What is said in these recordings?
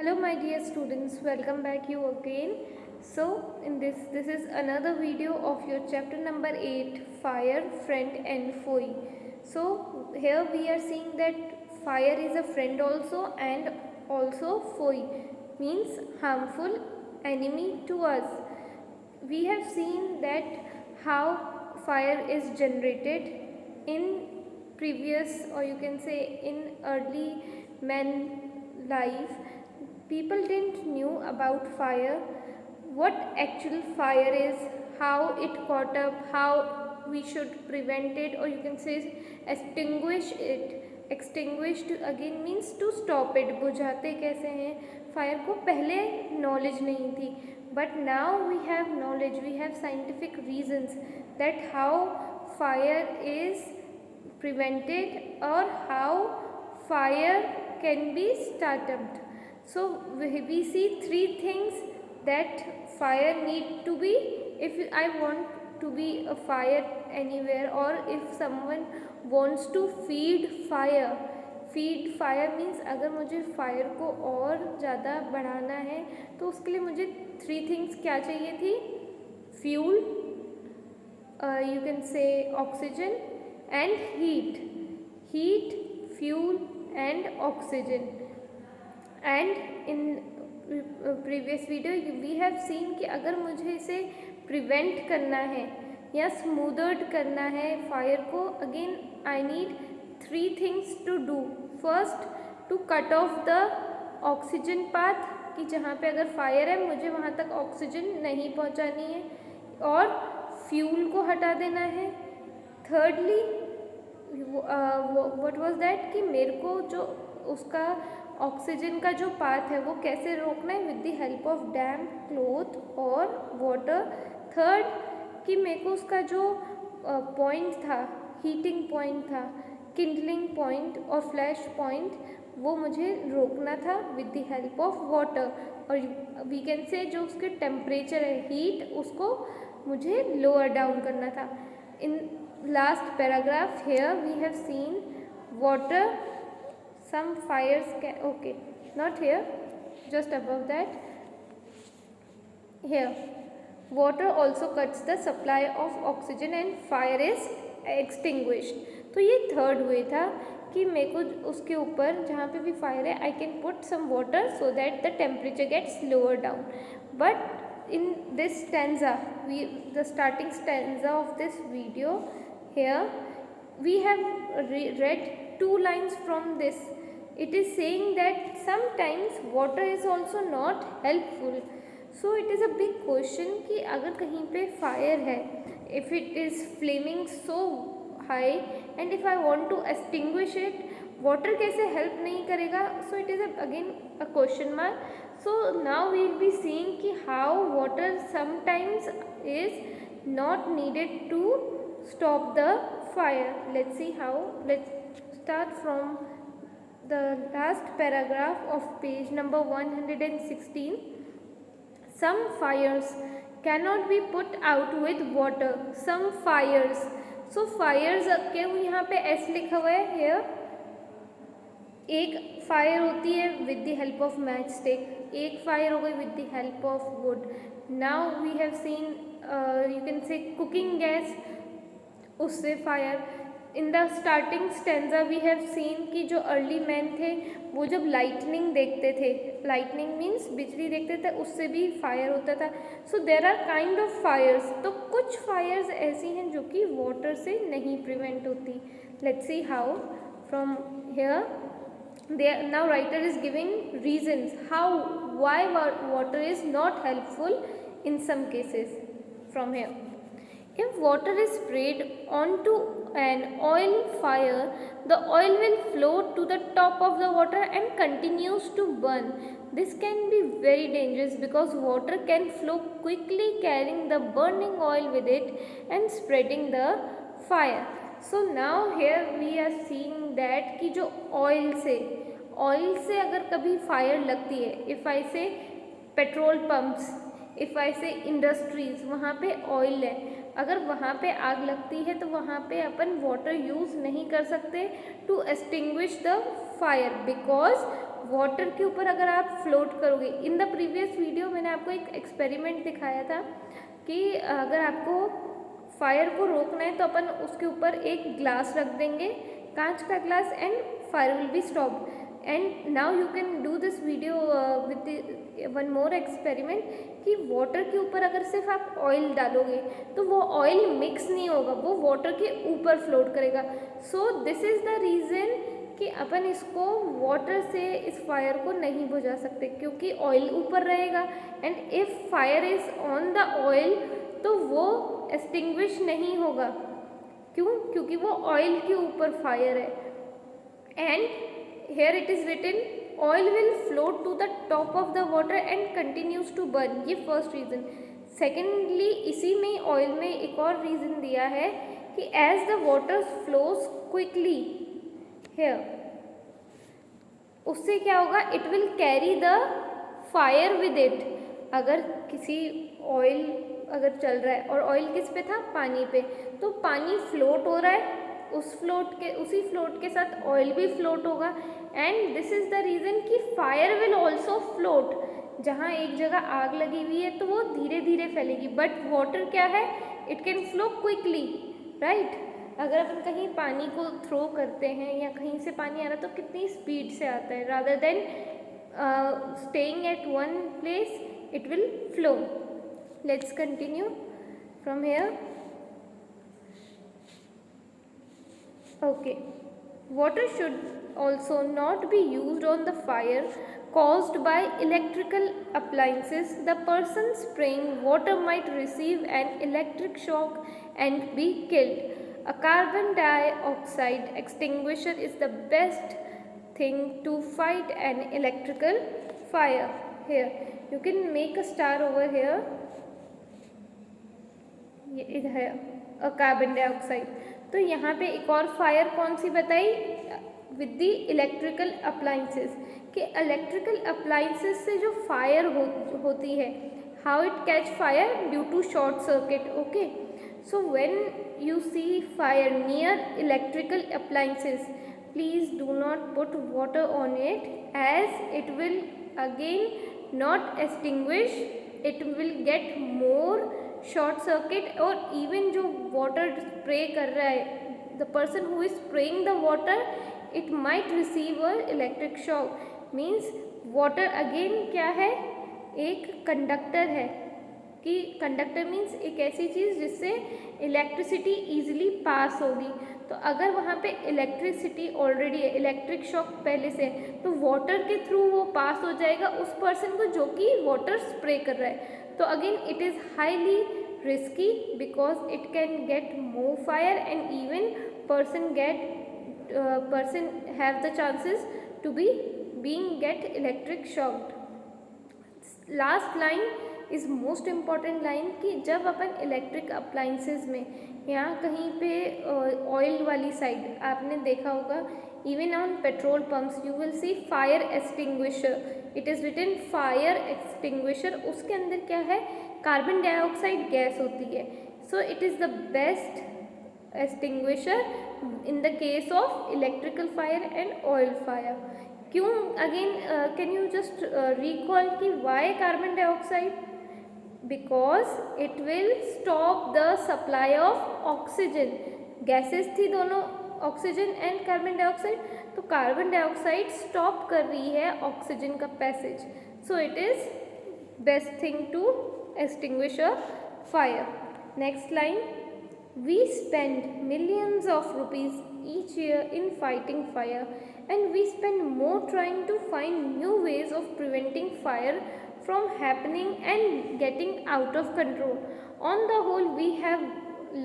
Hello my dear students, welcome back you again. So in this is another video of your chapter number 8, fire, friend and foe. So here we are seeing that fire is a friend also and also foe, means harmful enemy to us. We have seen that how fire is generated in previous, or you can say in early man life. People didn't knew about fire, what actual fire is, how it caught up, how we should prevent it, or you can say extinguish it. Extinguished again means to stop it, बुझाते कैसे हैं fire को, पहले knowledge नहीं थी, but now we have knowledge, we have scientific reasons that how fire is prevented or how fire can be started. So we see three things that fire need to be. If I want to be a fire anywhere, or if someone wants to feed fire means अगर मुझे fire को और ज़्यादा बढ़ाना है तो उसके लिए मुझे थ्री थिंग्स क्या चाहिए थी? Fuel, you can say oxygen and heat, fuel and oxygen. And in previous video we have seen कि अगर मुझे इसे prevent करना है या smoothed करना है फायर को, again I need three things to do. First, to cut off the oxygen path, कि जहाँ पे अगर फायर है मुझे वहाँ तक ऑक्सीजन नहीं पहुँचानी है, और फ्यूल को हटा देना है. थर्डली व्हाट वाज दैट कि मेरे को जो उसका ऑक्सीजन का जो पाथ है वो कैसे रोकना है, with the help of dam, cloth और वाटर. थर्ड कि मेरे को उसका जो पॉइंट था, हीटिंग पॉइंट था, किंडलिंग पॉइंट और फ्लैश पॉइंट, वो मुझे रोकना था with the help of water. और वी कैन से जो उसके टेम्परेचर है, हीट, उसको मुझे लोअर डाउन करना था. इन last paragraph here we have seen water, some fires can, okay, not here, just above that, here, water also cuts the supply of oxygen and fire is extinguished. तो ये third way था कि मेरे को उसके ऊपर जहाँ पे भी फायर है, I can put some water so that the temperature gets lower down. But in this stanza, the starting stanza of this video, here we have read two lines from this. It is saying that sometimes water is also not helpful. So it is a big question कि अगर कहीं पे fire है, if it is flaming so high and if I want to extinguish it, water कैसे help नहीं करेगा? So it is again a question mark. So now we will be seeing कि how water sometimes is not needed to stop the fire. Let's see how. Let's start from the last paragraph of page number 116. Some fires cannot be put out with water. Some fires. So fires क्यों यहाँ पे S लिखा हुआ है here? एक fire होती है with the help of match stick, एक फायर हो गई with the help of wood. Now we have seen, you can say cooking gas, उससे fire. In the starting stanza we have seen कि जो early man थे वो जब lightning देखते थे, लाइटनिंग मीन्स बिजली देखते थे, उससे भी फायर होता था. So there are kind of fires. तो कुछ फायर्स ऐसी हैं जो कि वाटर से नहीं प्रिवेंट होती. Let's see how. From here now writer is giving reasons why water is not helpful in some cases. From here, if water is sprayed onto an oil fire, the oil will float to the top of the water and continues to burn. This can be very dangerous because water can flow quickly, carrying the burning oil with it and spreading the fire. So now here we are seeing that कि जो oil से अगर कभी fire लगती है, if I से petrol pumps, if I से industries, वहाँ पे ऑयल है, अगर वहाँ पे आग लगती है तो वहाँ पे अपन वाटर यूज़ नहीं कर सकते to extinguish the fire, because water के ऊपर अगर आप फ्लोट करोगे, इन द प्रीवियस वीडियो मैंने आपको एक एक्सपेरिमेंट दिखाया था कि अगर आपको फायर को रोकना है तो अपन उसके ऊपर एक ग्लास रख देंगे, कांच का glass, and fire will be stop. And now you can do this video with one more experiment कि वाटर के ऊपर अगर सिर्फ आप ऑयल डालोगे तो वो ऑयल मिक्स नहीं होगा, वो वाटर के ऊपर फ्लोट करेगा। So this is the reason कि अपन इसको वाटर से इस फायर को नहीं बुझा सकते, क्योंकि ऑयल ऊपर रहेगा, and if fire is on the oil तो वो एक्सटिंग्विश नहीं होगा। क्यों? क्योंकि वो ऑयल के ऊपर फायर है। And here it is written oil will float to the top of the water and continues to burn, ये फर्स्ट रीज़न। सेकेंडली, इसी में ऑयल में एक और रीज़न दिया है कि as the water flows quickly here, उससे क्या होगा, it will carry the fire with it. अगर किसी ऑयल अगर चल रहा है और ऑयल किस पे था, पानी पे, तो पानी फ्लोट हो रहा है, उसी फ्लोट के साथ ऑयल भी फ्लोट होगा, and this is the reason कि फायर विल ऑल्सो फ्लोट। जहाँ एक जगह आग लगी हुई है तो वो धीरे धीरे फैलेगी, बट वाटर क्या है, it can flow quickly, right. अगर अपन कहीं पानी को थ्रो करते हैं या कहीं से पानी आ रहा है तो कितनी स्पीड से आता है, rather than staying at one place, it will flow. Let's continue from here. Okay, water should also not be used on the fire caused by electrical appliances. The person spraying water might receive an electric shock and be killed. A carbon dioxide extinguisher is the best thing to fight an electrical fire. Here, you can make a star over here. ये है a carbon dioxide. तो यहाँ पे एक और fire कौन सी बताई, विद द इलेक्ट्रिकल अप्लाइंसेस, कि इलेक्ट्रिकल अप्लाइंसेस से जो फायर होती है, how it catch fire, due to short circuit. Okay, so when you see fire near electrical appliances, please do not put water on it, as it will again not extinguish, it will get more short circuit, और even जो water spray कर रहा है, the person who is spraying the water, it might receive a electric shock. Means water again क्या है, एक conductor है, कि कंडक्टर मीन्स एक ऐसी चीज़ जिससे इलेक्ट्रिसिटी ईजिली पास होगी। तो अगर वहाँ पे इलेक्ट्रिसिटी ऑलरेडी है, इलेक्ट्रिक शॉक पहले से, तो वाटर के थ्रू वो पास हो जाएगा उस पर्सन को जो कि वाटर स्प्रे कर रहा है। तो again it is highly risky because it can get more fire, and even person have the chances to be being get electric shocked. Last line is most important line कि जब अपन electric appliances में यहाँ कहीं पे oil वाली side आपने देखा होगा, even on petrol pumps you will see fire extinguisher, it is written fire extinguisher. उसके अंदर क्या है, कार्बन डाइऑक्साइड गैस होती है। So it is the best extinguisher in the case of electrical fire and oil fire. क्यों, again can you just recall कि why carbon dioxide, because it will stop the supply of oxygen. Gases थी दोनों, oxygen and carbon dioxide, तो carbon dioxide stop कर रही है oxygen का passage. So it is best thing to extinguish a fire. Next line, we spend millions of rupees each year in fighting fire, and we spend more trying to find new ways of preventing fire from happening and getting out of control. On the whole, we have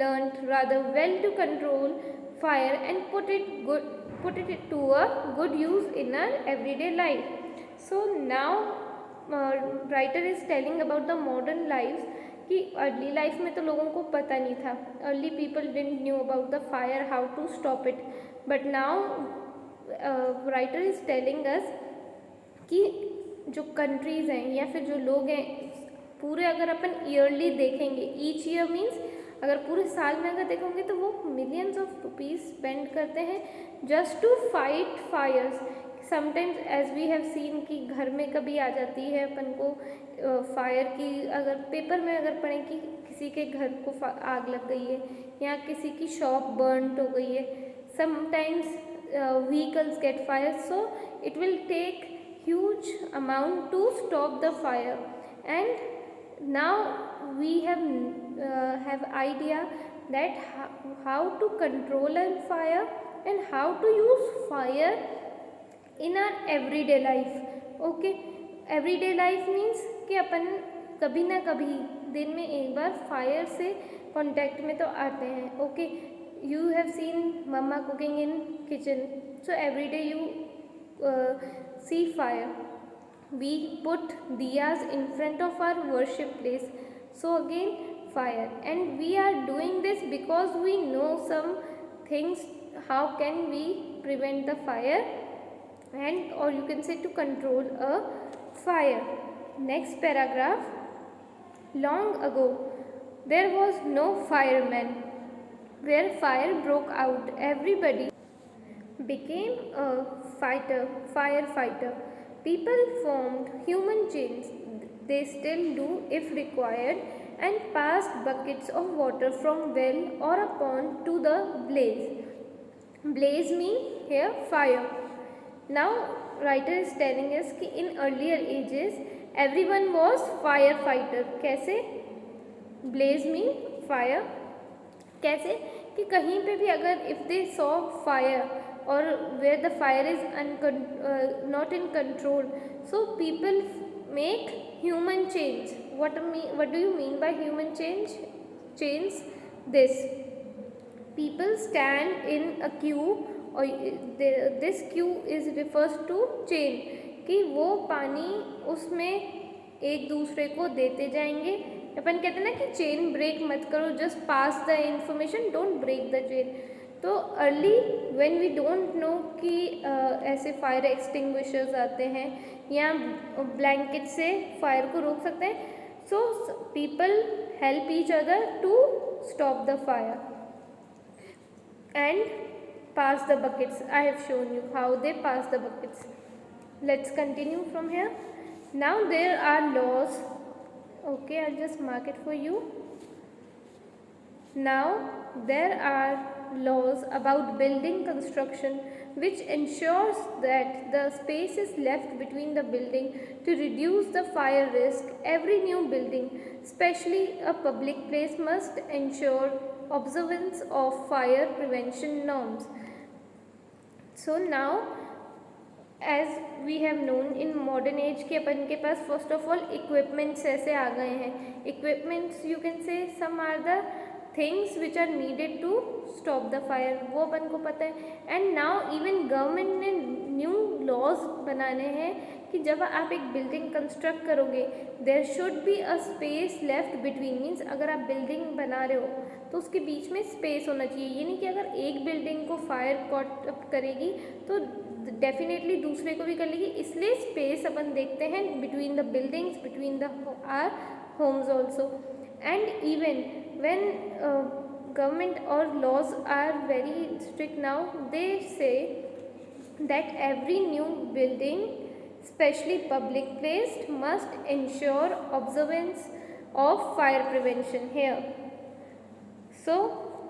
learned rather well to control fire and put it to a good use in our everyday life. So now writer is telling about the modern life, कि early life में तो लोगों को पता नहीं था, early people didn't knew about the fire, how to stop it, but now writer is telling us कि जो कंट्रीज़ हैं या फिर जो लोग हैं, पूरे अगर अपन ईयरली देखेंगे, ईच ईयर मीन्स अगर पूरे साल में अगर देखोगे तो वो मिलियंस ऑफ रुपीज़ स्पेंड करते हैं just to fight fires. Sometimes as we have seen कि घर में कभी आ जाती है अपन को फायर की, अगर पेपर में अगर पढ़ें कि किसी के घर को आग लग गई है या किसी की शॉप बर्नड हो गई है, sometimes vehicles get fire, so it will take huge amount to stop the fire. And now we have idea that how to control a fire and how to use fire in our everyday life. Okay, everyday life means कि अपन कभी ना कभी दिन में एक बार fire से contact में तो आते हैं. Okay, you have seen mamma cooking in kitchen, so everyday you see fire. We put diyas in front of our worship place, so again fire. And we are doing this because we know some things how can we prevent the fire, and or you can say to control a fire. Next paragraph. Long ago there was no fireman. Where fire broke out, everybody became a firefighter. People formed human chains, they still do if required, and passed buckets of water from well or a pond to the blaze. Blaze mean here fire. Now writer is telling us कि in earlier ages everyone was firefighter. कैसे? Blaze mean fire. कैसे? कि कहीं पे भी अगर if they saw fire or where the fire is not in control, so people make human chains. What do you mean by human chains? This, people stand in a queue, or this queue is refers to chain, कि वो पानी उसमें एक दूसरे को देते जाएंगे. अपन कहते हैं ना कि चेन ब्रेक मत करो, just pass the information, don't break the chain. तो early when we don't know कि ऐसे फायर एक्सटिंग्विशर्स आते हैं या ब्लैंकेट से फायर को रोक सकते हैं, so people help each other to stop the fire and pass the buckets. I have shown you how they pass the buckets. Let's continue from here. Now there are laws. Okay, I'll just mark it for you. Now there are laws about building construction which ensures that the space is left between the building to reduce the fire risk. Every new building, especially a public place, must ensure observance of fire prevention norms. So now as we have known in modern age कि अपन के पास first of all equipments ऐसे आ गए हैं. Equipments you can say some are the things which are needed to stop the fire, वो अपन को पता है. And now even government ने new laws बनाने हैं कि जब आप एक बिल्डिंग कंस्ट्रक्ट करोगे there should be a space left between. Means अगर आप बिल्डिंग बना रहे हो तो उसके बीच में स्पेस होना चाहिए. ये नहीं कि अगर एक बिल्डिंग को फायर कॉट अप करेगी तो डेफिनेटली दूसरे को भी कर लेगी, इसलिए स्पेस अपन देखते हैं between the buildings, between the our homes also. And even when government or laws are very strict now, they say that every new building, especially public place, must ensure observance of fire prevention here. So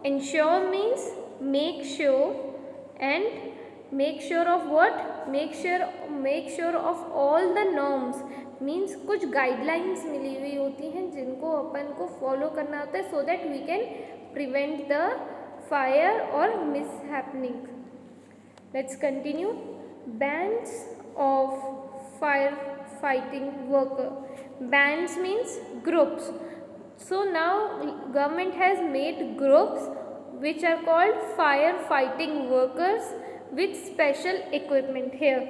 ensure means make sure, and make sure of what? Make sure of all the norms. Means कुछ guidelines मिली हुई होती हैं जिनको अपन को follow करना होता है so that we can prevent the fire or mishappening. Let's continue. Bands of firefighting worker. Bands means groups. So now government has made groups which are called firefighting workers with special equipment. Here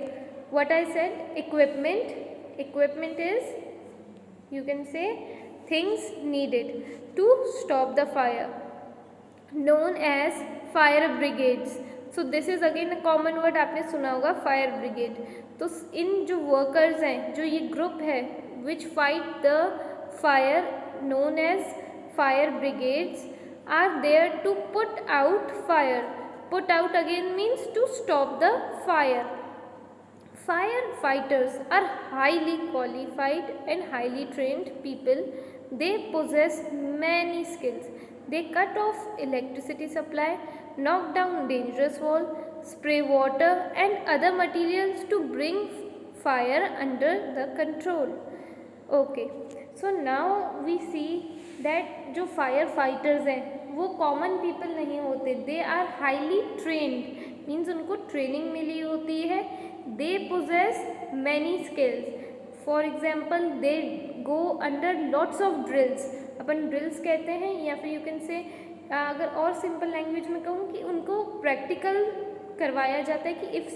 what I said, equipment is, you can say, things needed to stop the fire, known as fire brigades. So this is again a common word, आपने सुना होगा fire brigade. तो इन जो workers हैं, जो ये group है which fight the fire, known as fire brigades, are there to put out fire. Put out again means to stop the fire. Firefighters are highly qualified and highly trained people. They possess many skills. They cut off electricity supply, knock down dangerous wall, spray water and other materials to bring fire under the control. Okay, so now we see that जो fire fighters हैं वो common people नहीं होते. They are highly trained means उनको training मिली होती है. They possess many skills. For example they go under lots of drills. अपन ड्रिल्स कहते हैं या फिर यू कैन से अगर और सिंपल लैंग्वेज में कहूँ कि उनको प्रैक्टिकल करवाया जाता है कि if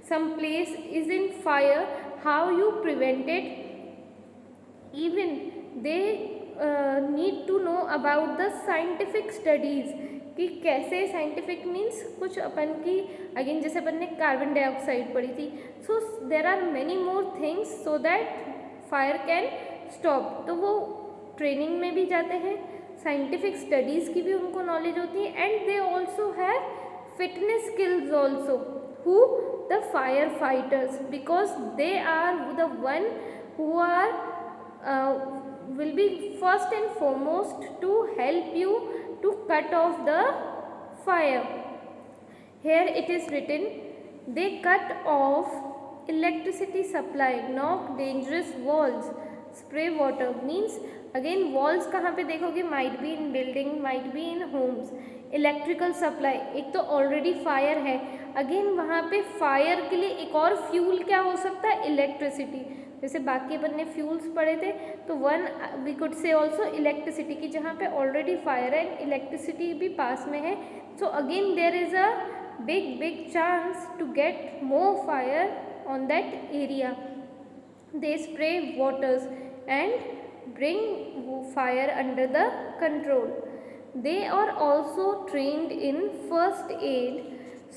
some place is in fire how you prevented. Even they need to know about the scientific studies कि कैसे साइंटिफिक मीन्स कुछ अपन की अगेन जैसे अपन ने कार्बन डाइऑक्साइड पढ़ी थी. So there are many more things so that fire can stop. तो वो ट्रेनिंग में भी जाते हैं, साइंटिफिक स्टडीज़ की भी उनको नॉलेज होती है. And they also have fitness skills also who the fire fighters because they are the one who are will be first and foremost to help you to cut off the fire. Here it is written, they cut off electricity supply, knock dangerous walls, spray water. means again walls कहाँ पे देखोगे, might be in building, might be in homes. Electrical supply, एक तो already fire है, again वहाँ पे fire के लिए एक और फ्यूल क्या हो सकता है, इलेक्ट्रिसिटी. जैसे बाकी अपन ने फ्यूल्स पढ़े थे तो one we could say also electricity की जहाँ पे ऑलरेडी फायर है, इलेक्ट्रिसिटी भी पास में है. So again there is a big chance to get more fire on that area. They spray waters and bring fire under the control. They are also trained in first aid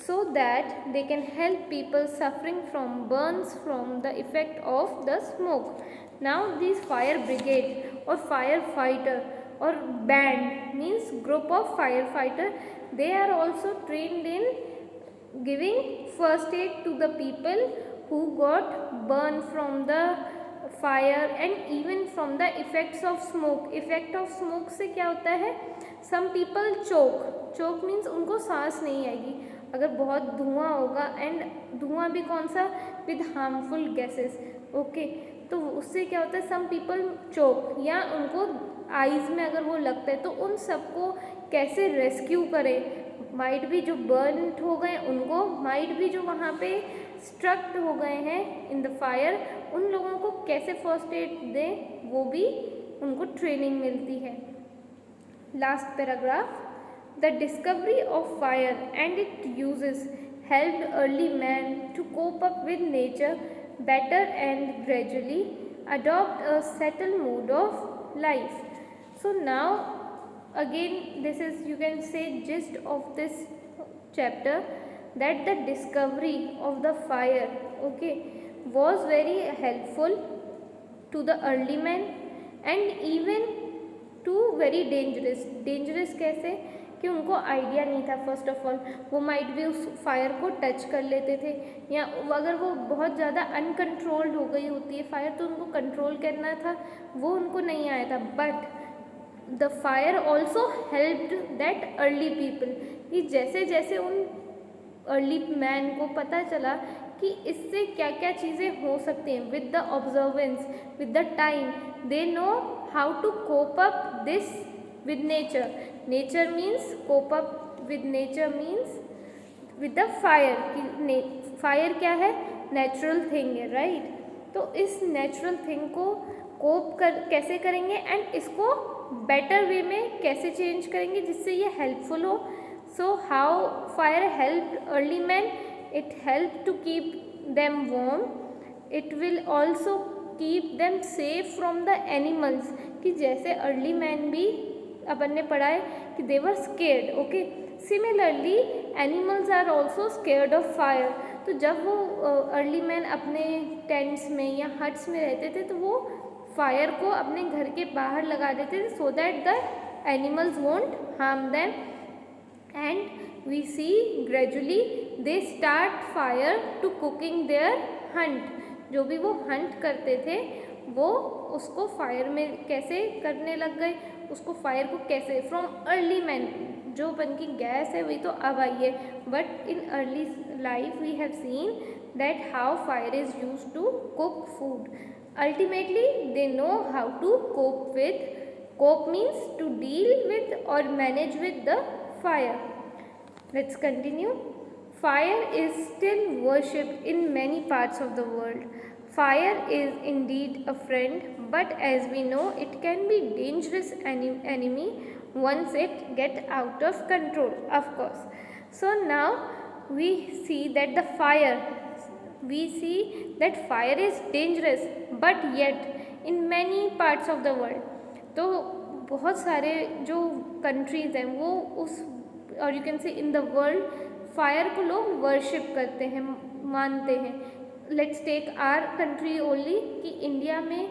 so that they can help people suffering from burns from the effect of the smoke. Now these fire brigade or firefighter or band means group of firefighter, they are also trained in giving first aid to the people who got burned from the fire and even from the effects of smoke. Effect of smoke से क्या होता है, some people चोक means उनको सांस नहीं आएगी अगर बहुत धुआं होगा. एंड धुआं भी कौन सा, विद हार्मफुल गैसेस. ओके, तो उससे क्या होता है, सम पीपल चोक या उनको आइज़ में अगर वो लगता है तो उन सबको कैसे रेस्क्यू करें. माइट भी जो बर्न हो गए उनको, माइट भी जो वहाँ पे स्ट्रक्ट हो गए हैं इन द फायर, उन लोगों को कैसे फर्स्ट एड दें वो भी उनको ट्रेनिंग मिलती है. Last paragraph, the discovery of fire and it uses helped early man to cope up with nature better and gradually adopt a settle mode of life. So now again this is you can say gist of this chapter that the discovery of the fire was very helpful to the early men and even to very dangerous कैसे कि उनको idea नहीं था. First of all वो might भी उस fire को touch कर लेते थे या अगर वो बहुत ज़्यादा अनकंट्रोल्ड हो गई होती है फायर तो उनको कंट्रोल करना था, वो उनको नहीं आया था. But the fire also helped that early people कि जैसे जैसे उन अर्ली मैन को पता चला कि इससे क्या क्या चीज़ें हो सकती हैं, with the observance, with the time, they know how to cope up this with nature. Nature means cope up with nature means with the fire. Fire क्या है, नेचुरल थिंग है, राइट. तो इस नेचुरल थिंग को कोप कैसे करेंगे and इसको better way में कैसे चेंज करेंगे जिससे ये हेल्पफुल हो. So how fire helped early men? It helped to keep them warm. It will also keep them safe from the animals. कि जैसे early men भी अपन ने पढ़ा है कि they were scared. Okay. Similarly, animals are also scared of fire. तो जब वो early men अपने tents में या huts में रहते थे तो वो fire को अपने घर के बाहर लगा देते थे so that the animals won't harm them. And we see gradually they start fire to cooking their hunt. जो भी वो हंट करते थे वो उसको फायर में कैसे करने लग गए, उसको फायर को कैसे फ्रॉम अर्ली मैन, जो बन की गैस है वही तो अब आई है, but in early life we have seen that how fire is use to cook food. Ultimately they know how to cope with, cope means to deal with or manage with the fire. Let's continue. Fire is still worshipped in many parts of the world. Fire is indeed a friend, but as we know it can be dangerous enemy once it get out of control, of course. So now we see that the fire, we see that fire is dangerous, but yet in many parts of the world, तो बहुत सारे जो countries हैं वो उस, और you can से in the world, fire को लोग वर्शिप करते हैं, मानते हैं. Let's take our country only कि इंडिया में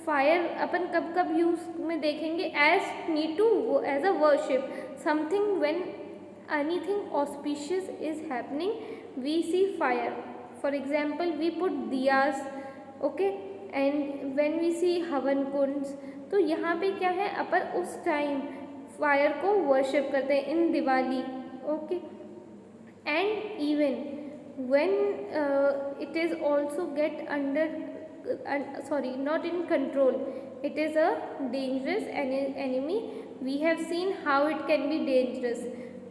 फायर अपन कब कब यूज़ में देखेंगे, as need to as a worship something, when anything auspicious is happening we see fire. For example we put diyas, okay, and when we see havan kunds, तो यहाँ पे क्या है, अपन उस टाइम फायर को वर्शिप करते हैं in Diwali, okay. And even when it is also get under, sorry not in control, it is a dangerous enemy. We have seen how it can be dangerous.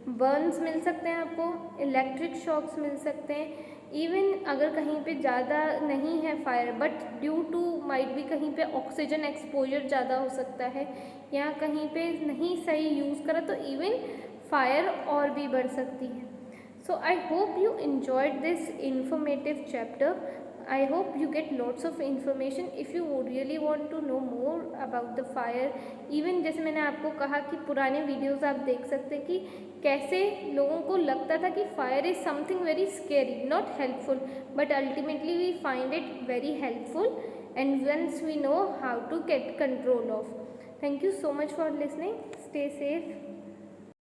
Burns मिल सकते हैं आपको, electric shocks मिल सकते हैं. Even अगर कहीं पे ज़्यादा नहीं है fire, but due to might भी कहीं पे ऑक्सीजन एक्सपोजर ज़्यादा हो सकता है, या कहीं पे नहीं सही यूज़ करा तो इवन फायर और भी बढ़ सकती है. So I hope you enjoyed this informative chapter. I hope you get lots of information. If you really want to know more about the fire, even जैसे मैंने आपको कहा कि पुराने वीडियोस आप देख सकते हैं कि कैसे लोगों को लगता था कि fire is something very scary, not helpful, but ultimately we find it very helpful and once we know how to get control of. Thank you so much for listening. Stay safe.